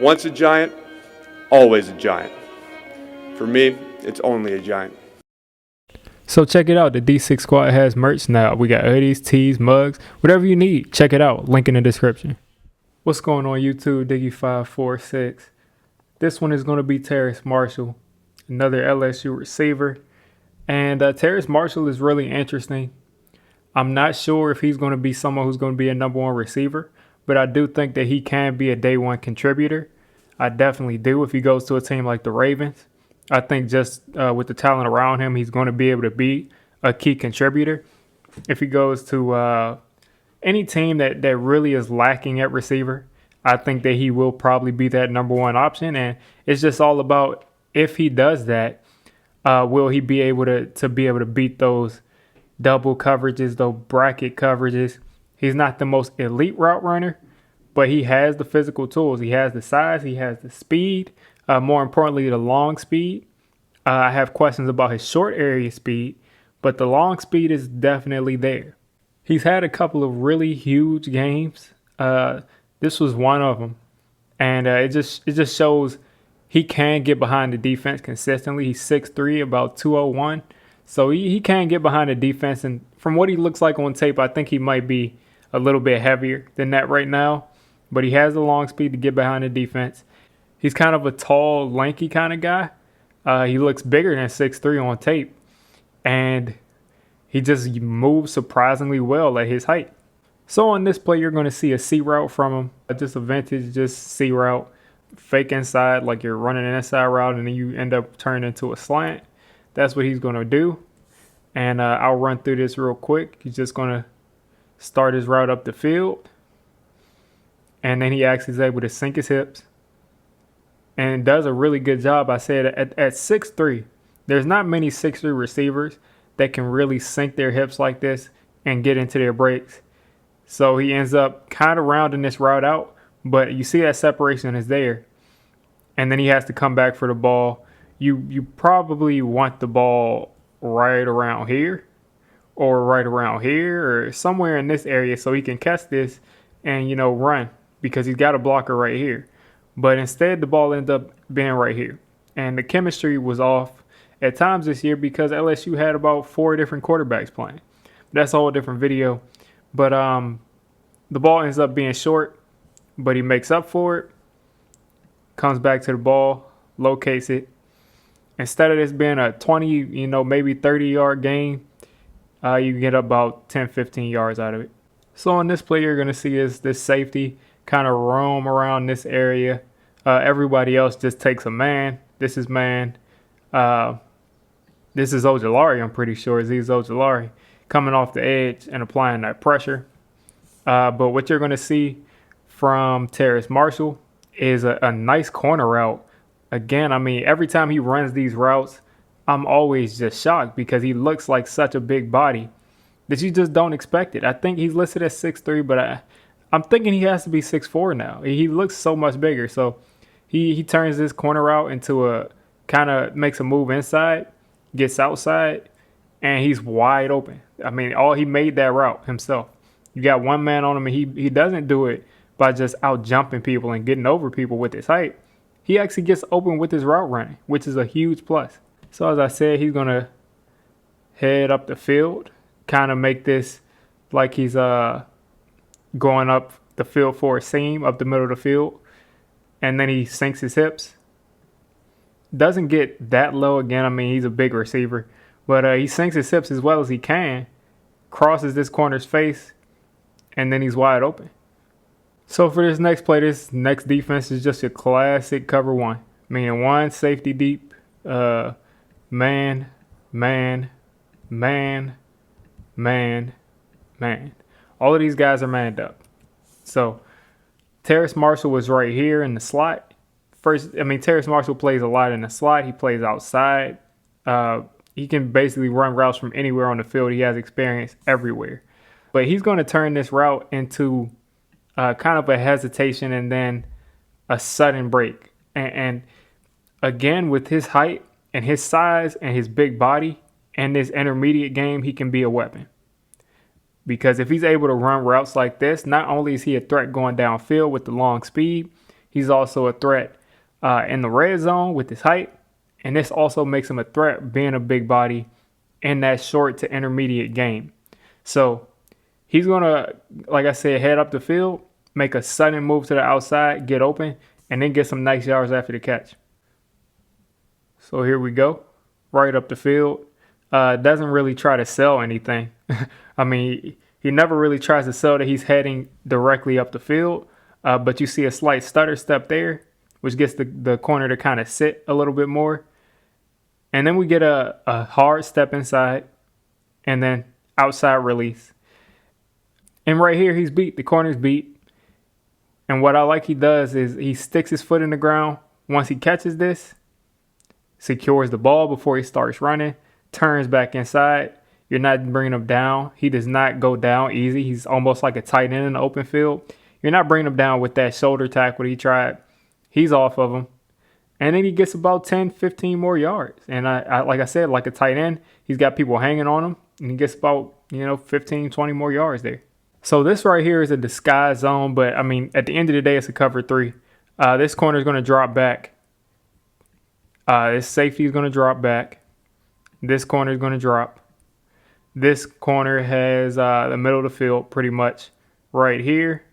Once a giant, always a giant. For me, it's only a giant. So check it out. The D6 Squad has merch now. We got hoodies, tees, mugs, whatever you need. Check it out. Link in the description. What's going on YouTube? Diggy546. This one is going to be Terrace Marshall, another LSU receiver. And Terrace Marshall is really interesting. I'm not sure if he's going to be someone who's going to be a number one receiver, but I do think that he can be a day one contributor. I definitely do if he goes to a team like the Ravens. I think just with the talent around him, he's going to be able to be a key contributor. If he goes to any team that really is lacking at receiver, I think that he will probably be that number one option. And it's just all about if he does that, will he be able to beat those double coverages, those bracket coverages. He's not the most elite route runner, but he has the physical tools. He has the size. He has the speed. More importantly, the long speed. I have questions about his short area speed, but the long speed is definitely there. He's had a couple of really huge games. This was one of them, and it just shows he can get behind the defense consistently. He's 6'3", about 201, so he can get behind the defense. And from what he looks like on tape, I think he might be a little bit heavier than that right now, but he has the long speed to get behind the defense. He's kind of a tall, lanky kind of guy. He looks bigger than 6'3" on tape, and he just moves surprisingly well at his height. So on this play, you're going to see a C route from him, just a vintage, just C route, fake inside like you're running an inside route, and then you end up turning into a slant. That's what he's going to do, and I'll run through this real quick. He's just going to start his route up the field, and then he actually is able to sink his hips and does a really good job. I said at 6'3", there's not many 6'3" receivers that can really sink their hips like this and get into their breaks. So he ends up kind of rounding this route out, but you see that separation is there. And then he has to come back for the ball. You probably want the ball right around here or right around here or somewhere in this area so he can catch this and, run, because he's got a blocker right here. But instead, the ball ended up being right here. And the chemistry was off at times this year because LSU had about 4 different quarterbacks playing. That's a whole different video. But the ball ends up being short, but he makes up for it, comes back to the ball, locates it. Instead of this being a 20, maybe 30-yard gain, you get about 10, 15 yards out of it. So on this play, you're going to see is this safety kind of roam around this area. Everybody else just takes a man. This is man. This is Ojulari, I'm pretty sure. Azeez Ojulari coming off the edge and applying that pressure. But what you're going to see from Terrace Marshall is a nice corner route. Again, I mean, every time he runs these routes, I'm always just shocked because he looks like such a big body that you just don't expect it. I think he's listed as 6'3", but I'm thinking he has to be 6'4" now. He looks so much bigger. So he turns this corner route into a kind of makes a move inside, gets outside, and he's wide open. I mean, he made that route himself. You got one man on him, and he doesn't do it by just out jumping people and getting over people with his height. He actually gets open with his route running, which is a huge plus. So as I said, he's going to head up the field, kind of make this like he's going up the field for a seam up the middle of the field, and then he sinks his hips. Doesn't get that low again. I mean, he's a big receiver, but he sinks his hips as well as he can, crosses this corner's face, and then he's wide open. So for this next play, this next defense is just a classic cover one, meaning one safety deep, man, man, man, man, man. All of these guys are manned up. So Terrace Marshall was right here in the slot. Terrace Marshall plays a lot in the slot. He plays outside. He can basically run routes from anywhere on the field. He has experience everywhere. But he's going to turn this route into kind of a hesitation and then a sudden break. And again, with his height and his size and his big body and this intermediate game, he can be a weapon. Because if he's able to run routes like this, not only is he a threat going downfield with the long speed, He's also a threat in the red zone with his height. And this also makes him a threat being a big body in that short to intermediate game. So he's going to, like I said, head up the field, make a sudden move to the outside, get open, and then get some nice yards after the catch. So here we go, right up the field. Doesn't really try to sell anything. I mean, he never really tries to sell that he's heading directly up the field, but you see a slight stutter step there, which gets the corner to kind of sit a little bit more. And then we get a hard step inside and then outside release. And right here, he's beat. The corner's beat. And what I like he does is he sticks his foot in the ground. Once he catches this, secures the ball before he starts running, turns back inside. You're not bringing him down. He does not go down easy. He's almost like a tight end in the open field. You're not bringing him down with that shoulder tackle he tried. He's off of him. And then he gets about 10, 15 more yards. And I like I said, like a tight end, he's got people hanging on him. And he gets about, 15, 20 more yards there. So this right here is a disguise zone. But, I mean, at the end of the day, it's a cover 3. This corner is going to drop back. This safety is going to drop back. This corner is going to drop. This corner has the middle of the field pretty much right here.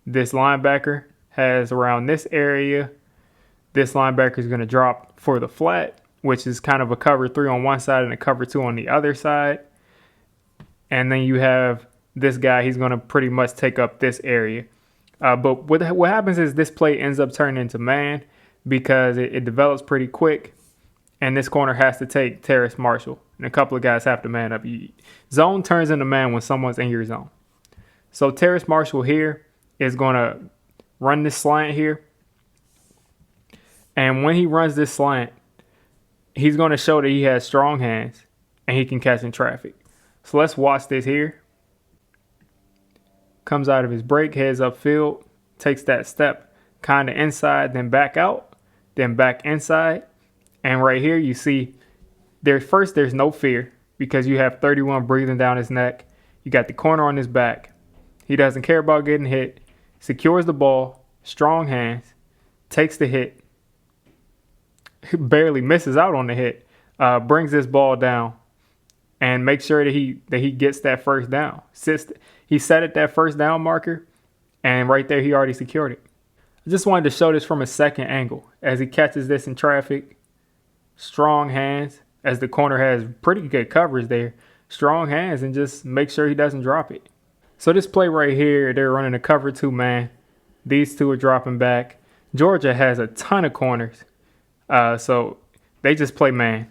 This linebacker has around this area. This linebacker is going to drop for the flat, which is kind of a cover 3 on one side and a cover 2 on the other side. And then you have this guy. He's going to pretty much take up this area. But what happens is this play ends up turning into man because it develops pretty quick. And this corner has to take Terrace Marshall. And a couple of guys have to man up. Zone turns into man when someone's in your zone. So Terrace Marshall here is going to run this slant here. And when he runs this slant, he's going to show that he has strong hands and he can catch in traffic. So let's watch this here. Comes out of his break, heads upfield, takes that step kind of inside, then back out, then back inside. And right here you see there's no fear because you have 31 breathing down his neck. You got the corner on his back. He doesn't care about getting hit. Secures the ball, strong hands, takes the hit. Barely misses out on the hit, brings this ball down, and makes sure that he gets that first down. He set at that first down marker, and right there he already secured it. I just wanted to show this from a second angle as he catches this in traffic. Strong hands, as the corner has pretty good coverage there. Strong hands, and just make sure he doesn't drop it. So this play right here, they're running a cover 2 man. These two are dropping back. Georgia has a ton of corners. So they just play man.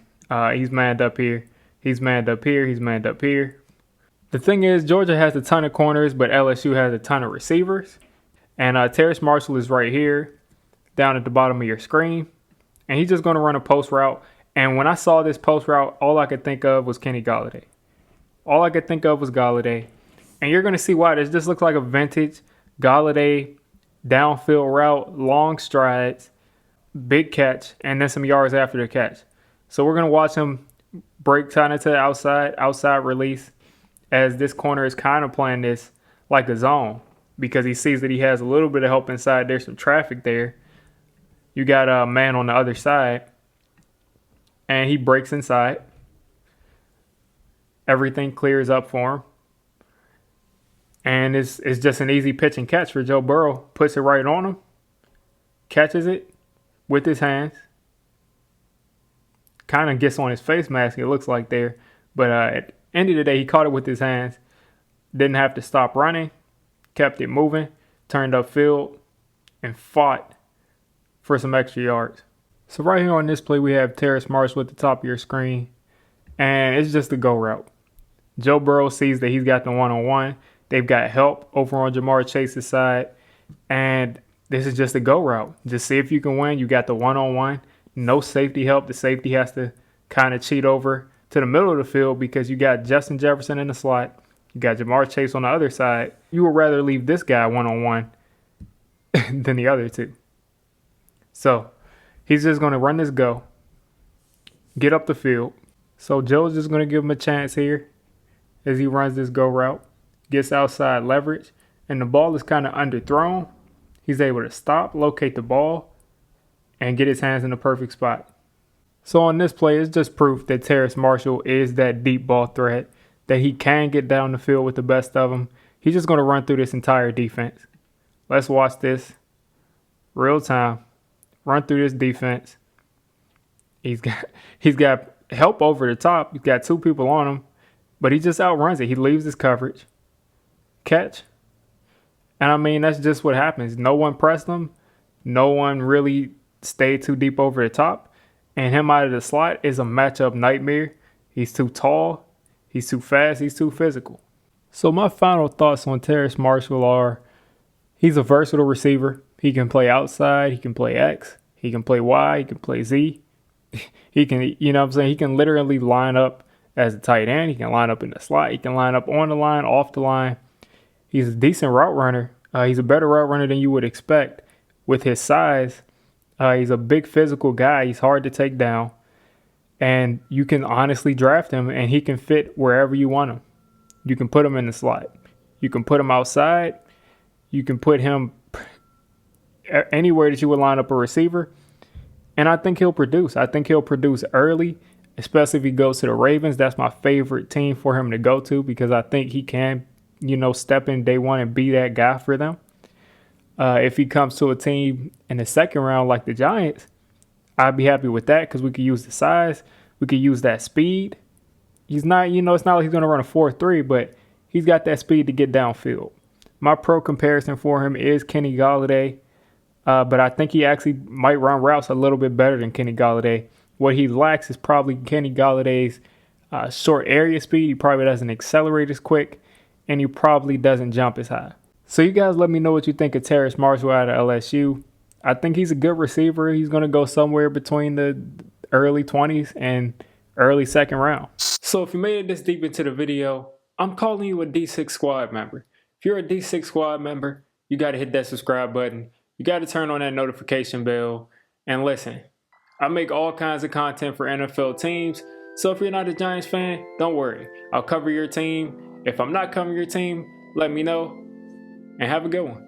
He's manned up here. He's manned up here. He's manned up here. The thing is, Georgia has a ton of corners, but LSU has a ton of receivers. And Terrace Marshall is right here, down at the bottom of your screen. And he's just going to run a post route. And when I saw this post route, all I could think of was Kenny Golladay. All I could think of was Golladay. And you're going to see why. This just looks like a vintage Golladay downfield route, long strides, big catch, and then some yards after the catch. So we're going to watch him break kind of to the outside release, as this corner is kind of playing this like a zone because he sees that he has a little bit of help inside. There's some traffic there. You got a man on the other side, and he breaks inside. Everything clears up for him. And it's just an easy pitch and catch for Joe Burrow. Puts it right on him, catches it with his hands. Kind of gets on his face mask, it looks like there. But at the end of the day, he caught it with his hands. Didn't have to stop running. Kept it moving. Turned upfield and fought for some extra yards. So right here on this play, we have Terrace Marshall at the top of your screen. And it's just a go route. Joe Burrow sees that he's got the one-on-one. They've got help over on Jamar Chase's side. And this is just a go route. Just see if you can win. You got the one-on-one. No safety help. The safety has to kind of cheat over to the middle of the field because you got Justin Jefferson in the slot. You got Jamar Chase on the other side. You would rather leave this guy one-on-one than the other two. So he's just going to run this go, get up the field. So Joe's just going to give him a chance here as he runs this go route, gets outside leverage, and the ball is kind of underthrown. He's able to stop, locate the ball, and get his hands in the perfect spot. So on this play, it's just proof that Terrace Marshall is that deep ball threat, that he can get down the field with the best of them. He's just going to run through this entire defense. Let's watch this. Real time. Run through this defense. He's got help over the top. He's got two people on him, but he just outruns it. He leaves his coverage. Catch. And I mean, that's just what happens. No one pressed him. No one really stayed too deep over the top. And him out of the slot is a matchup nightmare. He's too tall. He's too fast. He's too physical. So my final thoughts on Terrace Marshall are, he's a versatile receiver. He can play outside. He can play X. He can play Y. He can play Z. He can, you know what I'm saying? He can literally line up as a tight end. He can line up in the slot. He can line up on the line, off the line. He's a decent route runner. He's a better route runner than you would expect with his size. He's a big physical guy. He's hard to take down. And you can honestly draft him, and he can fit wherever you want him. You can put him in the slot. You can put him outside. You can put him anywhere that you would line up a receiver. And I think he'll produce. I think he'll produce early, especially if he goes to the Ravens. That's my favorite team for him to go to because I think he can, step in day one and be that guy for them. If he comes to a team in the second round like the Giants, I'd be happy with that because we could use the size. We could use that speed. He's not, it's not like he's going to run a 4.3, but he's got that speed to get downfield. My pro comparison for him is Kenny Golladay, but I think he actually might run routes a little bit better than Kenny Golladay. What he lacks is probably Kenny Galladay's short area speed. He probably doesn't accelerate as quick, and he probably doesn't jump as high. So you guys let me know what you think of Terrace Marshall out of LSU. I think he's a good receiver. He's going to go somewhere between the early 20s and early second round. So if you made it this deep into the video, I'm calling you a D6 squad member. If you're a D6 squad member, you got to hit that subscribe button. You got to turn on that notification bell. And listen, I make all kinds of content for NFL teams. So if you're not a Giants fan, don't worry. I'll cover your team. If I'm not covering your team, let me know. And have a good one.